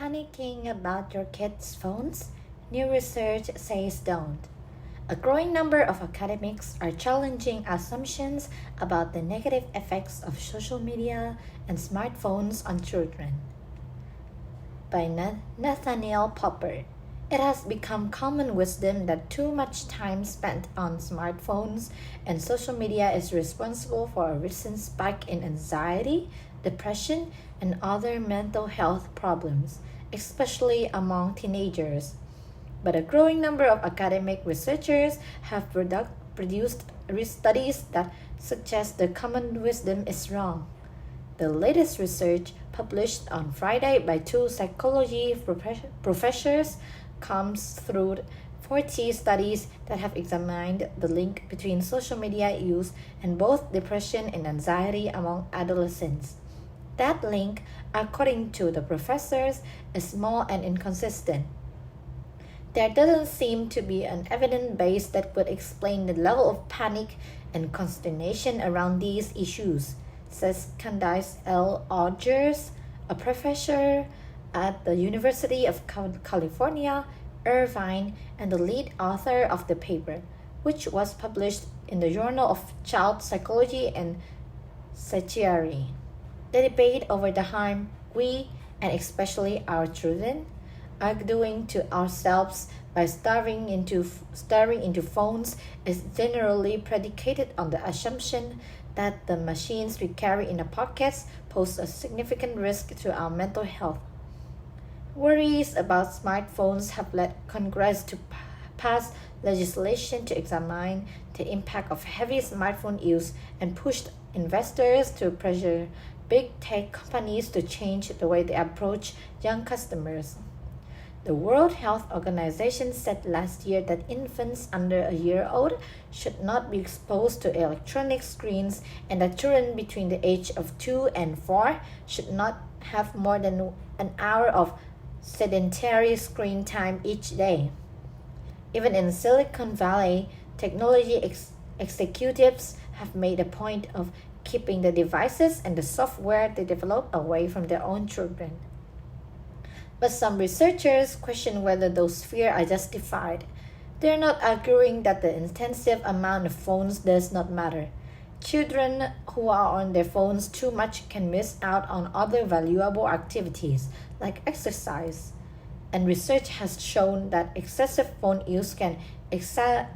Panicking about your kids' phones? New research says don't. A growing number of academics are challenging assumptions about the negative effects of social media and smartphones on children. By Nathaniel Popper. It has become common wisdom that too much time spent on smartphones and social media is responsible for a recent spike in anxiety, depression, and other mental health problems, especially among teenagers. But a growing number of academic researchers have produced studies that suggest the common wisdom is wrong. The latest research, published on Friday by two psychology professors, comes through 40 studies that have examined the link between social media use and both depression and anxiety among adolescents. That link, according to the professors, is small and inconsistent. There doesn't seem to be an evidence base that would explain the level of panic and consternation around these issues, says Candice L. Odgers, a professor at the University of California, Irvine, and the lead author of the paper, which was published in the Journal of Child Psychology and Psychiatry. The debate over the harm we, and especially our children, are doing to ourselves by staring into phones is generally predicated on the assumption that the machines we carry in our pockets pose a significant risk to our mental health. Worries about smartphones have led Congress to pass legislation to examine the impact of heavy smartphone use and pushed investors to pressure big tech companies to change the way they approach young customers. The World Health Organization said last year that infants under a year old should not be exposed to electronic screens and that children between the age of 2 and 4 should not have more than an hour of sedentary screen time each day. Even in Silicon Valley, technology executives have made a point of keeping the devices and the software they develop away from their own children. But some researchers question whether those fears are justified. They are not arguing that the intensive amount of phones does not matter. Children who are on their phones too much can miss out on other valuable activities like exercise. And research has shown that excessive phone use can exacerbate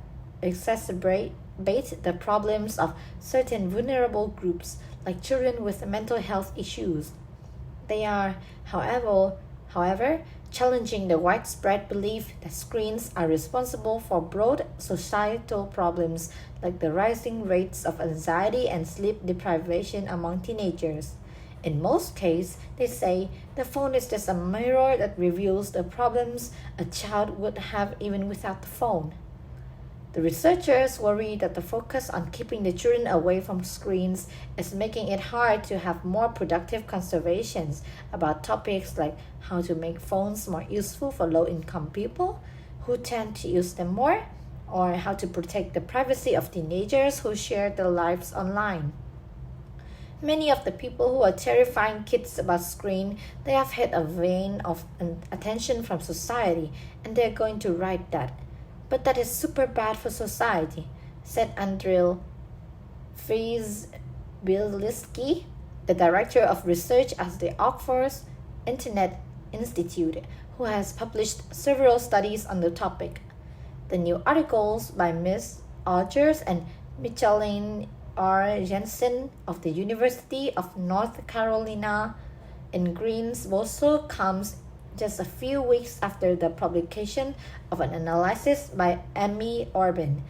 the problems of certain vulnerable groups like children with mental health issues. They are, however, challenging the widespread belief that screens are responsible for broad societal problems like the rising rates of anxiety and sleep deprivation among teenagers. In most cases, they say the phone is just a mirror that reveals the problems a child would have even without the phone. The researchers worry that the focus on keeping the children away from screens is making it hard to have more productive conversations about topics like how to make phones more useful for low-income people who tend to use them more, or how to protect the privacy of teenagers who share their lives online. Many of the people who are terrifying kids about screen, they have had a vein of attention from society, and they're going to write that. But that is super bad for society, said Andrei Fryzbylski, the director of research at the Oxford Internet Institute, who has published several studies on the topic. The new articles by Ms. Odgers and Micheline R. Jensen of the University of North Carolina in Greensboro comes just a few weeks after the publication of an analysis by Amy Orban,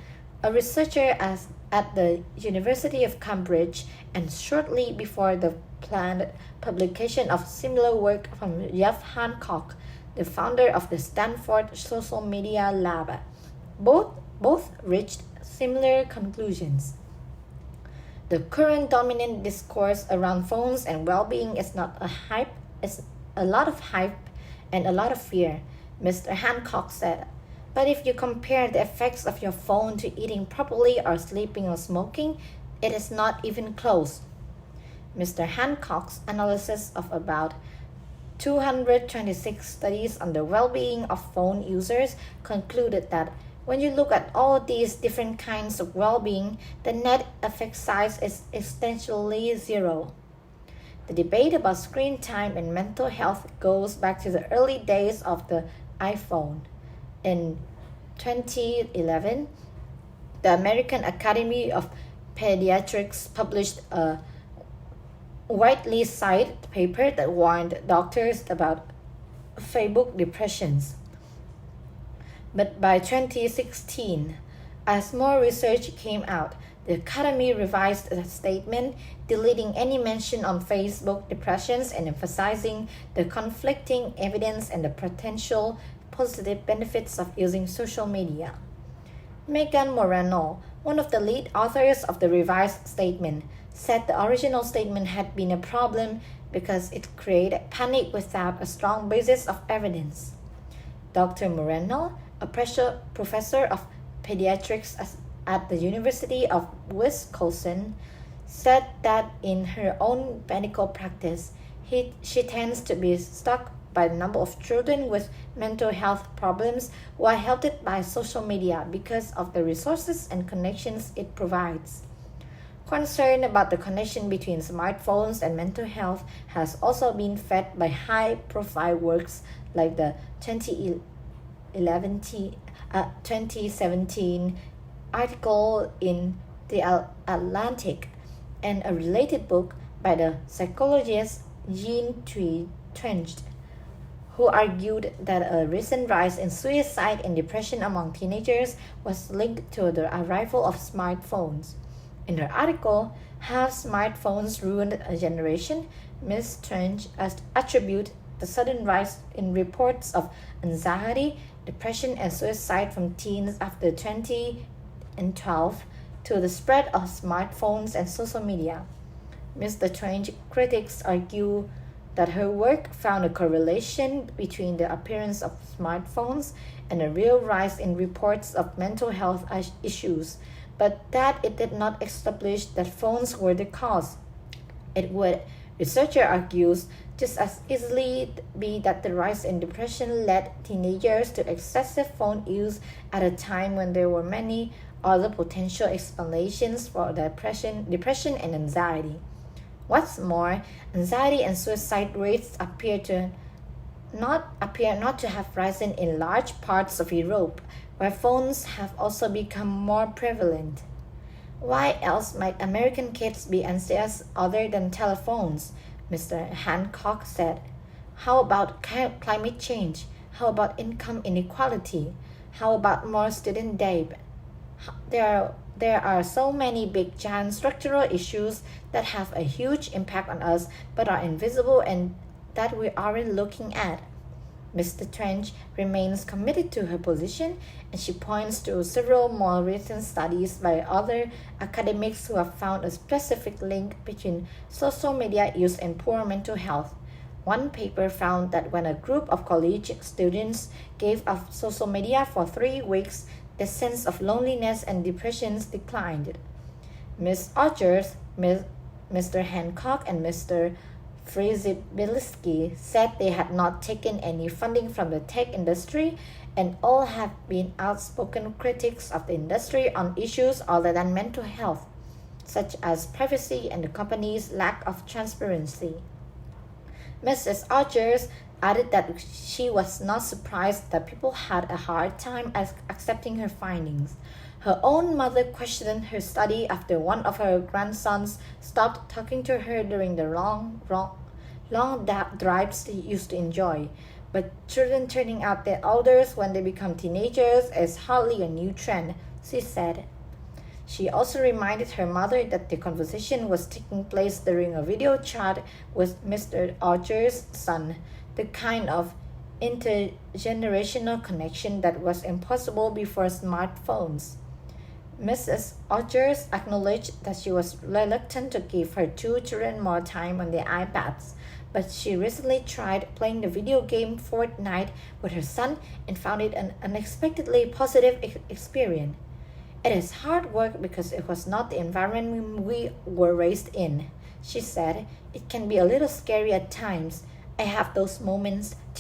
a researcher at the University of Cambridge, and shortly before the planned publication of similar work from Jeff Hancock, the founder of the Stanford Social Media Lab. Both reached similar conclusions. The current dominant discourse around phones and well-being is not a hype, it's a lot of hype and a lot of fear, Mr. Hancock said. But if you compare the effects of your phone to eating properly or sleeping or smoking, it is not even close. Mr. Hancock's analysis of about 226 studies on the well-being of phone users concluded that when you look at all these different kinds of well-being, the net effect size is essentially zero. The debate about screen time and mental health goes back to the early days of the iPhone. In 2011, the American Academy of Pediatrics published a widely cited paper that warned doctors about Facebook depressions. But by 2016, as more research came out, the Academy revised the statement, deleting any mention on Facebook depressions and emphasizing the conflicting evidence and the potential positive benefits of using social media. Megan Moreno, one of the lead authors of the revised statement, said the original statement had been a problem because it created panic without a strong basis of evidence. Dr. Moreno, a professor of pediatrics at the University of Wisconsin, said that in her own medical practice, she tends to be struck by the number of children with mental health problems who are helped by social media because of the resources and connections it provides. Concern about the connection between smartphones and mental health has also been fed by high-profile works like the 2017 article in The Atlantic and a related book by the psychologist Jean Twenge, who argued that a recent rise in suicide and depression among teenagers was linked to the arrival of smartphones. In her article, Have Smartphones Ruined a Generation? Ms. Twenge attributed the sudden rise in reports of anxiety, depression, and suicide from teens after 2012 to the spread of smartphones and social media. Mr. Twenge critics argue that her work found a correlation between the appearance of smartphones and a real rise in reports of mental health issues, but that it did not establish that phones were the cause. It would, researcher argues, just as easily be that the rise in depression led teenagers to excessive phone use at a time when there were many other potential explanations for depression and anxiety. What's more, anxiety and suicide rates appear not to have risen in large parts of Europe, where phones have also become more prevalent. Why else might American kids be anxious other than telephones? Mr. Hancock said. How about climate change? How about income inequality? How about more student debt? There are so many big giant structural issues that have a huge impact on us but are invisible and that we aren't looking at. Mr. Twenge remains committed to her position, and she points to several more recent studies by other academics who have found a specific link between social media use and poor mental health. One paper found that when a group of college students gave up social media for 3 weeks, the sense of loneliness and depression declined. Ms. Rogers, Mr. Hancock, and Mr. Frizibilski said they had not taken any funding from the tech industry and all have been outspoken critics of the industry on issues other than mental health, such as privacy and the company's lack of transparency. Mrs. Rogers added that she was not surprised that people had a hard time accepting her findings. Her own mother questioned her study after one of her grandsons stopped talking to her during the long drives they used to enjoy. But children turning out their elders when they become teenagers is hardly a new trend, she said. She also reminded her mother that the conversation was taking place during a video chat with Mr. Rogers' son, the kind of intergenerational connection that was impossible before smartphones. Mrs. Rogers acknowledged that she was reluctant to give her 2 children more time on their iPads, but she recently tried playing the video game Fortnite with her son and found it an unexpectedly positive experience. It is hard work because it was not the environment we were raised in, she said. It can be a little scary at times. I have those moments